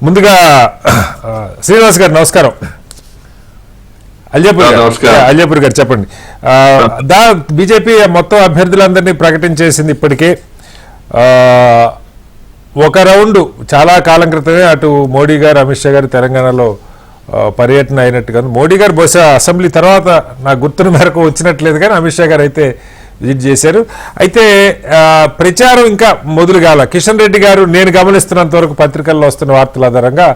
ముందుగా శ్రీనివాస్ గారు నమస్కారం. అల్జాపూర్ గారు చెప్పండి. బీజేపీ మొత్తం అభ్యర్థులందరినీ ప్రకటించేసింది. ఇప్పటికే ఒక రౌండ్ చాలా కాలం క్రితమే అటు మోడీ గారు అమిత్ షా గారు తెలంగాణలో పర్యటన అయినట్టుగా మోడీ గారు బహుశా అసెంబ్లీ తర్వాత నాకు గుర్తున్న మేరకు వచ్చినట్లేదు, కానీ అమిత్ షా గారు అయితే విజిట్ చేశారు. అయితే ప్రచారం ఇంకా మొదలు కాల. కిషన్ రెడ్డి గారు నేను గమనిస్తున్నంత వరకు పత్రికల్లో వస్తున్న వార్తల ఆధారంగా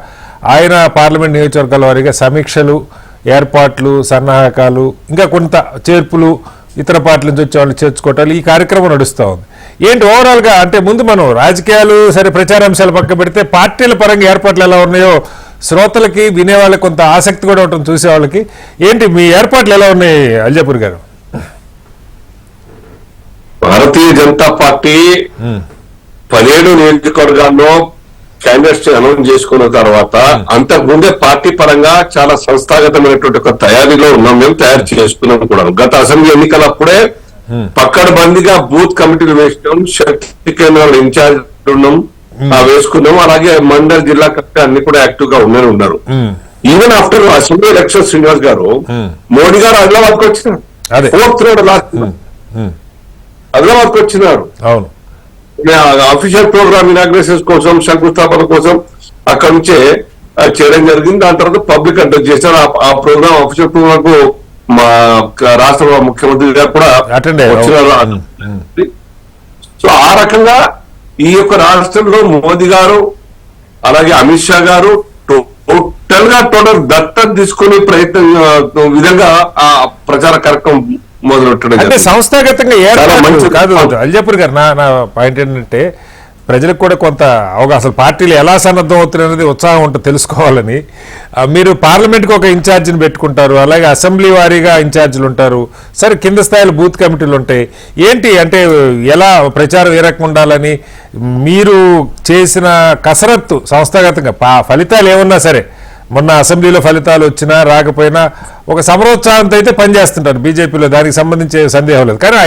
ఆయన పార్లమెంట్ నియోజకవర్గాల వారీగా సమీక్షలు, ఏర్పాట్లు, సన్నాహకాలు, ఇంకా కొంత చేర్పులు, ఇతర పార్టీల నుంచి వచ్చే వాళ్ళు చేర్చుకోవటాలు, ఈ కార్యక్రమం నడుస్తూ ఉంది. ఏంటి ఓవరాల్గా అంటే ముందు మనం రాజకీయాలు సరే ప్రచారాంశాలు పక్క పెడితే పార్టీల పరంగా ఏర్పాట్లు ఎలా ఉన్నాయో శ్రోతలకి వినేవాళ్ళకి కొంత ఆసక్తి కూడా ఉంటుంది చూసేవాళ్ళకి. ఏంటి మీ ఏర్పాట్లు ఎలా ఉన్నాయి అల్జాపూర్ గారు? భారతీయ జనతా పార్టీ 17 నియోజకవర్గాల్లో క్యాండిడేట్స్ అనౌన్స్ చేసుకున్న తర్వాత అంతకుముందే పార్టీ పరంగా చాలా సంస్థాగతమైనటువంటి ఒక తయారీలో ఉన్నాం. మేము తయారు చేసుకున్నాం కూడా. గత అసెంబ్లీ ఎన్నికలప్పుడే పక్కడబందీగా బూత్ కమిటీలు వేసినాం, శక్తి కేంద్రాలు ఇన్ఛార్జ్ ఉన్నాం, వేసుకున్నాం. అలాగే మండల్ జిల్లా కమిటీ అన్ని కూడా యాక్టివ్ గా ఉన్నారు. Even after assembly election Srinivas గారు మోడీ గారు ఆదిలాబాద్ కు వచ్చినారు. 4th రోడ్ లాస్ట్ ఆదిలాబాద్ కు వచ్చినారు. అఫీషియల్ ప్రోగ్రామ్ ఇనాగ్రేషన్స్ కోసం, శంకుస్థాపన కోసం అక్కడి నుంచే చేయడం జరిగింది. దాని తర్వాత పబ్లిక్ అడ్రస్ చేశారు. ఆ ప్రోగ్రామ్ అఫీషియల్ ప్రోగ్రామ్ కు మా రాష్ట్ర ముఖ్యమంత్రి గారు కూడా వచ్చినారు. సో ఆ రకంగా ఈ యొక్క రాష్ట్రంలో మోదీ గారు అలాగే అమిత్ షా గారు టోటల్ దత్తత తీసుకునే ప్రయత్నం విధంగా ఆ ప్రచార కార్యక్రమం మొదలెట్టడం. అంటే సంస్థాగతంగా కాదు అల్జాపూర్ గారు, నా పాయింట్ ఏంటంటే ప్రజలకు కూడా కొంత అవగాహన, అసలు పార్టీలు ఎలా సన్నద్ధం అవుతున్నాయి అనేది ఉత్సాహం ఉంటుంది తెలుసుకోవాలని. మీరు పార్లమెంట్కి ఒక ఇన్ఛార్జిని పెట్టుకుంటారు, అలాగే అసెంబ్లీ వారీగా ఇన్ఛార్జీలు ఉంటారు, సరే కింద స్థాయిలో బూత్ కమిటీలు ఉంటాయి. ఏంటి అంటే ఎలా ప్రచారం ఏ రకంగా ఉండాలని మీరు చేసిన కసరత్తు సంస్థాగతంగా ఫలితాలు ఏమన్నా సరే, మొన్న అసెంబ్లీలో ఫలితాలు వచ్చినా రాకపోయినా ఒక సమరోత్సాహంతో అయితే పనిచేస్తుంటారు బీజేపీలో, దానికి సంబంధించే సందేహం లేదు. కానీ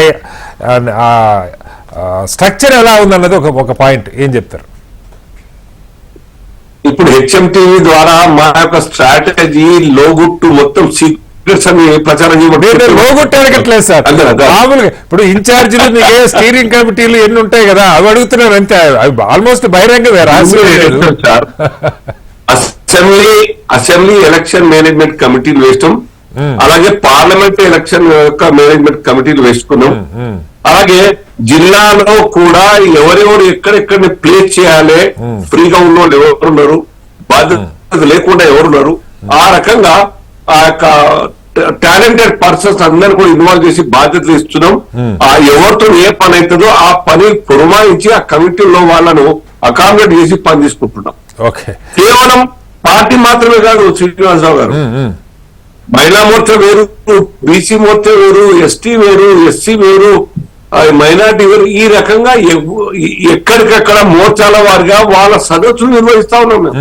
స్ట్రక్చర్ ఎలా ఉందన్నది ఒక పాయింట్ ఏం చెప్తారు? ఇప్పుడు హెచ్ఎంటీవీ ద్వారా మా యొక్క స్ట్రాటజీ లోగుట్టు మొత్తం సీక్రెట్స్ అని ప్రచారం చేయబడి లోగుట్టు అడగట్లేదు సార్. మామూలుగా ఇప్పుడు ఇన్ఛార్జీలు మీకు స్టీరింగ్ కమిటీలు ఎన్ని ఉంటాయి కదా, అవి అడుగుతున్నారు అంతే. అవి ఆల్మోస్ట్ బహిరంగ సార్. అసెంబ్లీ ఎలక్షన్ మేనేజ్మెంట్ కమిటీలు వేస్తాం, అలాగే పార్లమెంట్ ఎలక్షన్ యొక్క మేనేజ్మెంట్ కమిటీలు వేసుకున్నాం. అలాగే జిల్లాలో కూడా ఎవరెవరు ఎక్కడెక్కడ ప్లేస్ చేయాలి, ఫ్రీగా ఉన్న వాళ్ళు ఎవరున్నారు, బాధ్యత లేకుండా ఎవరున్నారు, ఆ రకంగా ఆ యొక్క టాలెంటెడ్ పర్సన్స్ అందరినీ కూడా ఇన్వాల్వ్ చేసి బాధ్యతలు ఇస్తున్నాం. ఆ ఎవరితో ఏ పని అవుతుందో ఆ పని పురమాయించి ఆ కమిటీలో వాళ్ళను అకామిడేట్ చేసి పని తీసుకుంటున్నాం. కేవలం పార్టీ మాత్రమే కాదు శ్రీనివాసరావు గారు, మహిళా మోర్చా వేరు, బీసీ మోర్చా వేరు, ఎస్టీ వేరు, ఎస్సీ వేరు, మైనార్టీ వేరు, ఈ రకంగా ఎక్కడికక్కడ మోర్చాల వారిగా వాళ్ళ సదస్సులు నిర్వహిస్తా ఉన్నాం మేము.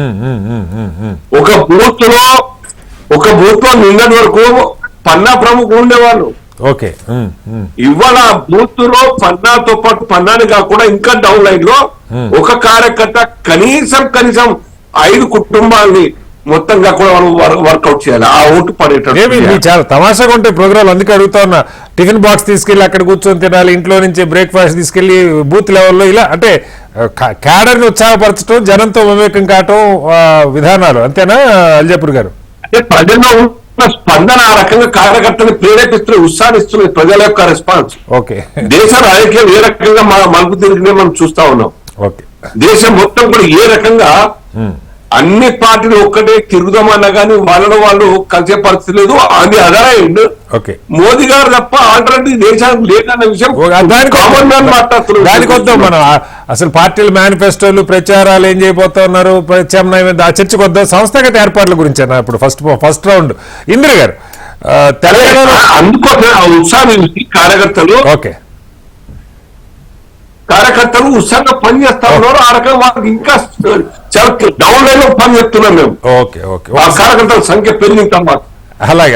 ఒక బూత్ లో నిన్నటి వరకు పన్నా ప్రముఖులు ఉండేవాళ్ళు. ఇవాళ బూత్ లో పన్నాతో పాటు పన్నాని కాకుండా ఇంకా డౌన్ లైన్ లో ఒక కార్యకర్త కనీసం 5 కుటుంబాలని మొత్తంగా కూడా వర్కౌట్ చేయాలి. ఆ ఓటు పడేటట్టు చాలా తమాషాగా ఉంటాయి ప్రోగ్రాంలు. అందుకే అడుగుతా ఉన్నా, టిఫిన్ బాక్స్ తీసుకెళ్లి అక్కడ కూర్చొని తినాలి, ఇంట్లో నుంచి బ్రేక్ఫాస్ట్ తీసుకెళ్లి బూత్ లెవెల్లో, ఇలా అంటే క్యాడర్ ని ఉత్సాహపరచడం, జనంతో మమేకం కావటం విధానాలు, అంతేనా అల్జాపూర్ గారు? అంటే ప్రజల్లో ఉన్న స్పందన ఆ రకంగా కార్యకర్తలు ప్రేరేపిస్తున్నాయి, ఉత్సాహిస్తున్నాయి ప్రజల యొక్క రెస్పాన్స్. దేశ రాజకీయం ఏ రకంగా మలుపు తిరిగినే మనం చూస్తా ఉన్నాం. దేశం మొత్తం కూడా ఏ రకంగా అన్ని పార్టీలు ఒక్కటే తిరుగుదామన్నా కానీ వాళ్ళు కలిసే పరిస్థితి లేదు. అది అదరైండ్ మోదీ గారు తప్ప ఆల్టర్నేటివ్ దేశానికి లేదన్న విషయం కామన్ మ్యాన్ మాట్లాడుతున్నారు. దానికొద్దాం మనం అసలు పార్టీల మేనిఫెస్టోలు, ప్రచారాలు ఏం చేయబోతా ఉన్నారు, ప్రత్యామ్నాయం చర్చకొద్దాం. సంస్థాగత ఏర్పాట్ల గురించి అన్న ఇప్పుడు ఫస్ట్ రౌండ్ ఇంద్ర గారు తెలంగాణలో అందుకోసం ఉత్సాహం కార్యకర్తలు ఉత్సాహంగా పనిచేస్తా ఉన్నారు. ఆ రకంగా వాళ్ళకి ఇంకా చాలా డౌన్ లైన్ లో పని చేస్తున్నాం మేము. ఆ కార్యకర్తల సంఖ్య పెరిగిన తర్వాత అలాగే